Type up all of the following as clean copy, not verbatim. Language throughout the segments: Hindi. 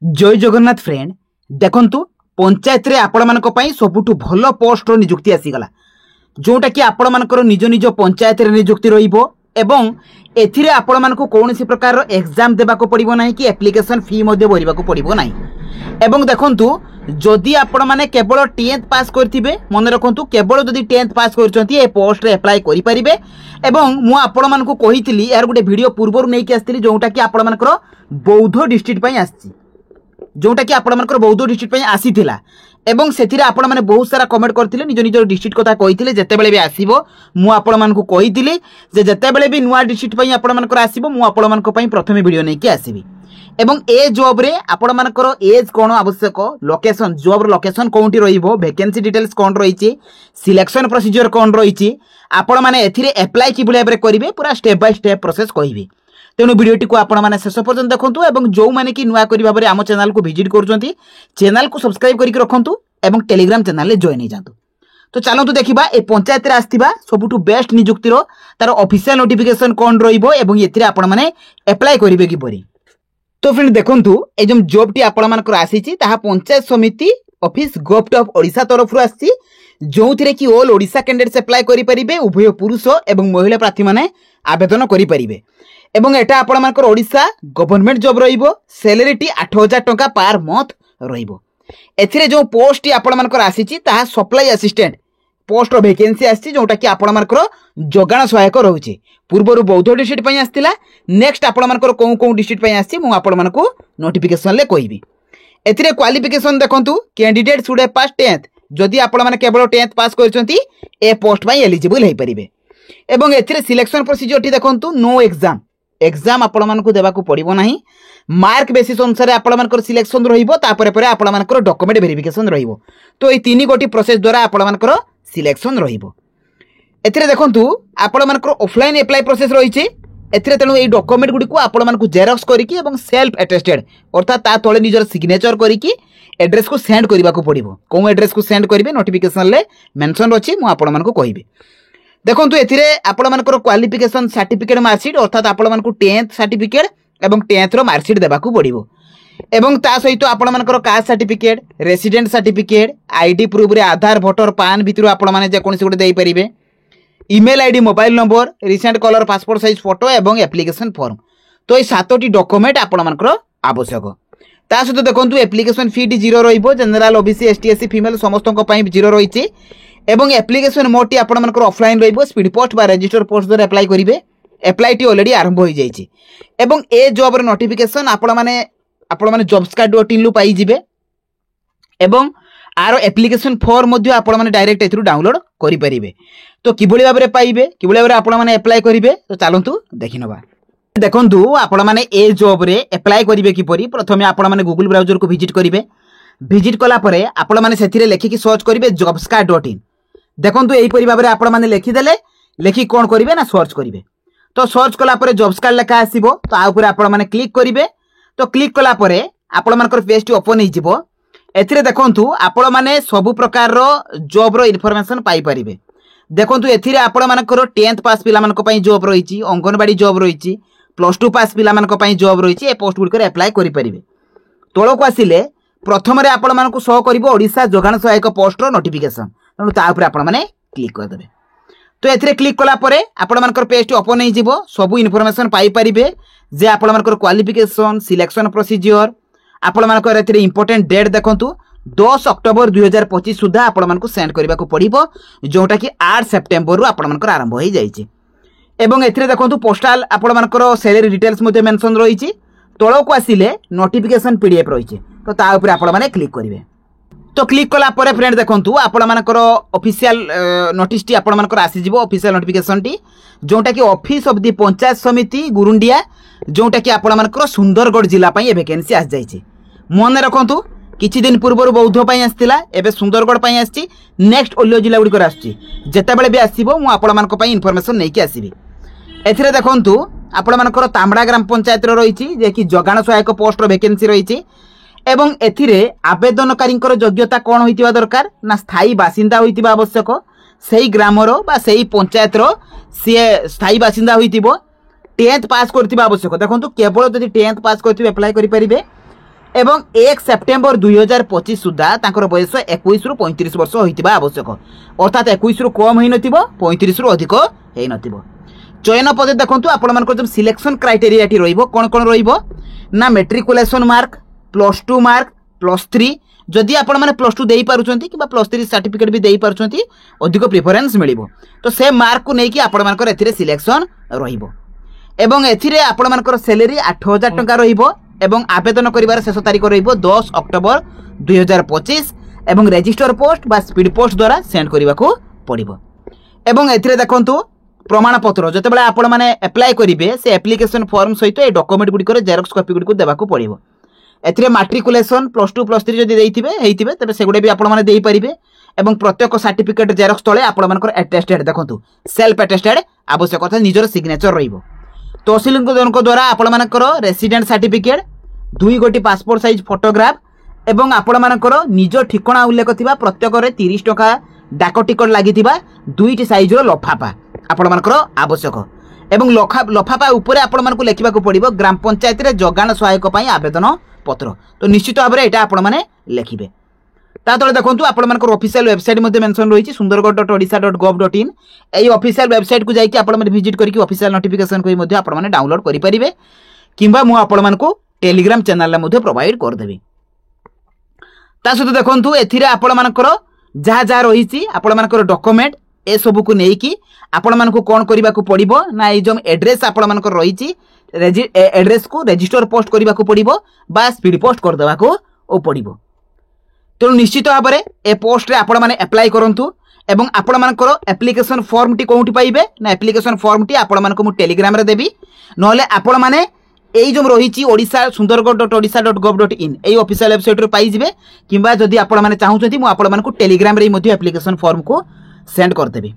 जय जगन्नाथ फ्रेंड देखंतु पंचायत रे आपण मानक पई सबुठु भलो पोस्ट रो नियुक्ति आसीगला जोटा कि आपण मानकर निज निज पंचायत रे नियुक्ति रहिबो एवं एथिरे आपण मानक कोनोसी प्रकार रो एग्जाम देबाको पड़िबो नाही कि एप्लिकेशन फी मध्ये भरिबाको पड़िबो नाही। एवं देखंतु जदि आपण माने केवल 10th पास करथिबे मन रखंतु केवल जदि 10th पास करचंती ए पोस्ट रे अप्लाई करि परिबे। एवं मु आपण मानक कहितली यार गुटे वीडियो पूर्वरु नै कि आस्तिली जोटा कि आपण मानकर बौद्ध डिस्ट्रिक्ट पई आछि जोटा कि आपण मानकर बौद्ध डिस्ट्रिक्ट पई आसीथिला एवं सेथिरे आपण माने बहुत सारा कमेंट करथिले निज निज डिस्ट्रिक्ट कथा कहिथिले जेते बेले भी आसीबो मु आपण मानकु कहिथिली जे जेते बेले भी नुवा डिस्ट्रिक्ट पई आपण मानकर आसीबो मु आपण मानक पई प्रथमे वीडियो नै कि आसीबी। एवं ए जॉब रे आपण मानकर एज कोन आवश्यक लोकेशन जॉब रो लोकेशन कोंटी रहिबो वैकेंसी डिटेल्स कोन रहिछि सिलेक्शन प्रोसीजर कोन रहिछि आपण माने एथिरे अप्लाई कि बुले करिवे पूरा स्टेप बाय स्टेप प्रोसेस कहिबे। तेणु भिडियोटी को आपण मैंने शेष पर्यंत देखंतु एवं जो मैंने कि नुआ करी भाबरे आम चैनल को विजिट करूछंती चैनल को सब्सक्राइब करके रखंतु एवं टेलीग्राम चैनल ले जॉइन हो जातु। तो चलंतु देखिबा ए पंचायत रे आस्तिबा सबुठु बेस्ट नियुक्ति रो तार ऑफिशियल नोटिफिकेशन कोन रहिबो एवं एथिरे आपण माने अप्लाई करिवे कि परी। तो फ्रेंड देखंतु ए जो जॉब टी आपण मानकर आसीची ताहा पंचायत समिति ऑफिस गवर्नमेंट ऑफ ओडिशा तरफ रु आसी जोथिरे कि ऑल ओडिशा कैंडिडेट्स अप्लाई करि परिबे उभय पुरुष एवं महिला प्रार्थी माने आवेदन करि परिबे। एवं एटा आपण मानकर ओडिशा गवर्नमेंट जॉब रहिबो सैलरी टी 8000 टंका पर मंथ रहिबो। एथिरे जो पोस्ट टी आपण मानकर आसीची ताहा सप्लाई असिस्टेंट पोस्ट रो वैकेंसी आसी जोटा कि आपण मानकर जोगाण सहायक रहउची पूर्वरु बौद्ध डिस्ट्रिक्ट पई आस्तिला नेक्स्ट आपण मानकर कोन डिस्ट्रिक्ट पई आसी मु आपण मानको नोटिफिकेशन ले कहिबी। एथिरे क्वालिफिकेशन देखंतु candidate should have pass 10th जदि आपण माने केवल 10th पास करचंती ए पोस्ट पई एलिजिबल हे परिबे। एवं एथिरे सिलेक्शन प्रोसीजर टी देखंतु नो एग्जाम आपण मानकु देबाकू पड़िबो नाही मार्क बेसिस अनुसार आपण मानकर सिलेक्शन रहिबो तापरे परे आपण मानकर डॉक्यूमेंट वेरिफिकेशन रहिबो। तो ए तीनी गोटी प्रोसेस द्वारा आपण मानकर सिलेक्शन रहिबो। एथिरे देखंतु आपण मानकर ऑफलाइन अप्लाई प्रोसेस रहिछि एथिरे तेनु ए डॉक्यूमेंट गुडी को आपण मानकु जेरॉक्स करिकि एवं सेल्फ अटेस्टेड अर्थात ता तळे निजर सिग्नेचर करिकि एड्रेस को सेंड करिबाकू पड़िबो। कोन एड्रेस को सेंड करिवे नोटिफिकेशन ले मेंशन अछि मु आपण मानकु कहिबे। देखंतु एथिरे आपण मानकर क्वालिफिकेशन सर्टिफिकेट मार्कशीट अर्थात आपण मानकु 10th सर्टिफिकेट एवं 10th रो मार्कशीट देबाकू पड़िबो। एवं ता सहित आपण मानकर caste certificate resident certificate ID proof रे आधार वोटर पान भितर आपण माने जे कोनसी गुटे देई परिबे email ID mobile number recent colour passport size photo एवं एप्लिकेशन फॉर्म। तो ए 7टी डॉक्यूमेंट आपण मानकर आवश्यक। ता सहित देखंतु एप्लिकेशन फी टी 0 रहिबो general OBC ST SC female समस्तक पई 0 रहिछि एवं एप्लिकेशन मोड टी आपण मानकर ऑफलाइन रहिबो स्पीड पोस्ट बा रजिस्टर पोस्ट द्वारा अप्लाई करिवे अप्लाई टी ऑलरेडी आरंभ होई जाईछि। एवं ए जॉब रे नोटिफिकेशन आपण माने jobs.in लु पाई जिवे एवं आरो एप्लिकेशन फॉर्म मध्ये आपण माने डायरेक्ट एथरु डाउनलोड करि परिबे। तो किबोली भाबरे पाइबे किबोली भाबरे आपण माने अप्लाई करिवे तो चलंतु देखिनबा। देखंतु आपण माने ए जॉब रे अप्लाई करिवे कि परी प्रथमे आपण माने गूगल ब्राउजर को विजिट करिवे विजिट कला परे आपण माने सेथिरे लेखि कि सर्च करिवे jobs.in। देखंतु एही परि भाबरे आपण माने लेखि देले लेखि कोन करिवे ना सर्च करिवे। तो सर्च कला परे जॉब्स कार्ड लेखा आसीबो तो आ ऊपर आपण माने क्लिक करिवे। तो क्लिक कला परे आपण मानकर पेज टी ओपन होई जिवो। एथिरे देखंतु आपण माने सब प्रकार रो जॉब रो इन्फॉर्मेशन पाई परिबे। देखंतु एथिरे आपण मानकर 10th पास पिला मानक पई जॉब रहिछि अंगनवाड़ी जॉब रहिछि +2 पास पिला मानक पई जॉब रहिछि ए पोस्ट गुड करे अप्लाई करि परिबे। तळको आसिले प्रथम रे आपण मानकु शो करिवो ओडिसा जोगाण सहायक पोस्ट रो नोटिफिकेशन तनु ता ऊपर आपण माने क्लिक कर देबे। तो एथिरे क्लिक कला परे आपण मानकर पेज टी ओपन होई जिवो सब इन्फॉर्मेशन पाई परिबे जे आपण मानकर क्वालिफिकेशन सिलेक्शन प्रोसीजर आपण मानकर एथिरे इंपोर्टेंट डेट देखंतु 10 अक्टोबर 2025 सुधा आपण मानकु सेंड करबाकू पड़िबो जोटा कि 8 सेप्टेम्बर रु आपण मानकर आरंभ होई जाईछि। एवं एथिरे देखंतु पोस्टल आपण मानकर सैलरी डिटेल्स मध्ये मेंशन रहिछि तळको आसिले नोटिफिकेशन पीडीएफ रहिछि तो ता ऊपर आपण माने क्लिक करिवे। तो क्लिक कला परे फ्रेंड देखंतु आपण मानकर ऑफिशियल नोटिस टी आपण मानकर आसी जिवो ऑफिशियल नोटिफिकेशन टी जोटा कि ऑफिस ऑफ द पंचायत समिति गुरुंडिया जोटा कि आपण मानकर सुंदरगढ़ जिला पई ए वैकेंसी आस जाईछि। मन रखंतु किछि दिन पूर्व बौद्ध पई आस्तिला एबे सुंदरगढ़ पई आछि नेक्स्ट ओल्यो जिला गुडी कर आछि जेते बेले भी आसीबो मु आपण मानक पई इन्फॉर्मेशन नै कि आसीबी। एथिरे देखंतु आपण मानकर तांबडा ग्राम पंचायत रो रहिछि जे कि जोगाण सहायक पोस्ट रो वैकेंसी रहिछि एवं एथिरे आवेदनकारींकर योग्यता कोन होइतिबा दरकार ना स्थायी बासिंदा होइतिबा आवश्यक सेही ग्राम रो बा सेही पंचायत रो से स्थायी बासिंदा होइतिबो 10th पास करथिबा आवश्यक। देखंतु केवल जदि 10th पास करथिबे अप्लाई करि परिबे एवं 1 सेप्टेम्बर 2025 सुधा तांकर बयस 21 रु 35 वर्ष होइतिबा आवश्यक अर्थात 21 रु कम होई नथिबो 35 रु अधिक हेई नथिबो। चयन पद्धति देखंतु आपण मानकर जो सिलेक्शन क्राइटेरिया टी रहिबो कोन कोन रहिबो ना मेट्रिकुलेशन मार्क +2 मार्क +3 जदि आपण माने +2 देई पारुचंती किबा +3 सर्टिफिकेट भी देई पारुचंती अधिक प्रेफरेंस मिलिबो। तो से मार्क को नेकी आपण मानकर एथिरे सिलेक्शन रहिबो एवं एथिरे आपण मानकर सैलरी 8000 टंका रहिबो एवं आवेदन करिवार शेष तारीख रहिबो 10 अक्टोबर 2025 एवं रजिस्टर पोस्ट बा स्पीड पोस्ट द्वारा सेंड करबा को पड़िबो। एवं एथिरे देखंतु प्रमाण पत्र जते आपण माने अप्लाई करिवे से एप्लिकेशन फॉर्म सहित ए डॉक्यूमेंट गुडी करे जेरॉक्स कॉपी गुडी को देबा को पड़िबो। एथिरे मैट्रिकुलेशन +2 +3 जदि देइथिबे हेइथिबे तबे सेगुडे भी आपण माने देई परिबे एवं प्रत्येक सर्टिफिकेट जेरॉक्स तळे आपण मानकर अटेस्टेड देखंतु सेल्फ अटेस्टेड आवश्यक अर्थात निजर सिग्नेचर रहिबो। तहसील द्वारा आपण मानकर रेसिडेंट सर्टिफिकेट 2 गोटी पासपोर्ट साइज फोटोग्राफ एवं आपण मानकर निज ठिकाना उल्लेख थिबा प्रत्येक रे 30 टका डाक टिकट लागिथिबा 2टी साइज रो लफाफा आपण मानकर आवश्यक एवं लफाफा ऊपर आपण मानकु लेखिबा को पड़िबो ग्राम पंचायत रे जगान सहायक पई आवेदन पत्र। तो निश्चित भाव में एटा आपण माने लेखिबे। ता तळे देखंतु आपण मानकर ऑफिशियल वेबसाइट मध्ये मेंशन रहिछि sundargarh.odisha.gov.in एई ऑफिशियल वेबसाइट को जाइकि आपण माने विजिट करके ऑफिशियल नोटिफिकेशन को मध्ये आपण माने डाउनलोड करि परिबे किंबा मु आपण मानकु टेलीग्राम चैनल ला मध्ये प्रोवाइड कर देबी। ता सहित देखंतु एथिरे आपण मानकर जहा जहा रहिछि आपण मानकर डॉक्यूमेंट ए सब को नेकी आपण मानकु कोन करिबा को पड़िबो ना ए जो एड्रेस आपण मानकर रहिछि एड्रेस को रजिस्टर पोस्ट करबा को पड़िबो बा स्पीड पोस्ट कर देबा को पड़िबो। तो निश्चित भाव में ए पोस्ट रे आपण माने अप्लाई करंतु एवं आपण मानकर एप्लिकेशन फॉर्म टी कोउठी पाइबे ना एप्लिकेशन फॉर्म टी आपण मानको मु टेलीग्राम रे देबी नहले आपण माने एई जो रहिछि ओडिसा sundargarh.odisha.gov.in एई ऑफिशियल वेबसाइट रे पाइ जिवे किबा जदि आपण माने चाहुछथि मु आपण मानको टेलीग्राम रे मध्ये एप्लिकेशन फॉर्म को सेंड कर देबी।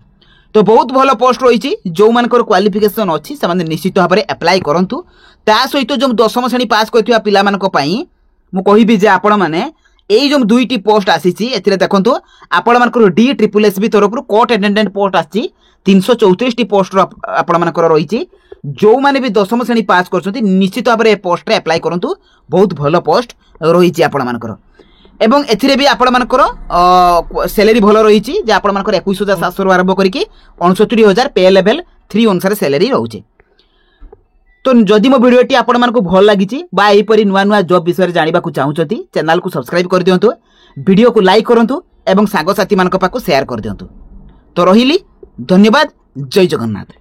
तो बहुत भल पोस्ट रही जो मानकर क्वालिफिकेशन अच्छी से निश्चित भाव में अप्लाई करंतु। ता सहित जो 10वीं श्रेणी पास करथिबा पिला मानक पई मु कहिबी जे आपण माने एई जो 2टी पोस्ट आसीछि एथिरे देखंतु आपण मानकर DSSS भी तरफ कोर्ट अटेंडेंट पोस्ट आछि 334 टी पोस्ट आपण मानकर रहिछि जो माने भी 10वीं श्रेणी पास करछथि निश्चित भाव में पोस्ट रे अप्लाई करंतु बहुत भल पोस्ट रहिछि आपण मानकर एवं एथिरे भी आपण मानकर सैलरी भल रहिछि जे आपण मानकर 21700 रु आरंभ करिकि 69000 पे लेवल 3 अनुसार सैलरी रहउछि। तो जदि मो वीडियोटी आपण मानकु भल लागिछि बा एही परि नुवा नुवा जॉब विषय जानिबा को चाहुछथि चैनल को सब्सक्राइब कर दियंतु वीडियो को लाइक करंतु एवं सागो साथी मानक पाको शेयर कर दियंतु। तो रहिली धन्यवाद जय जगन्नाथ।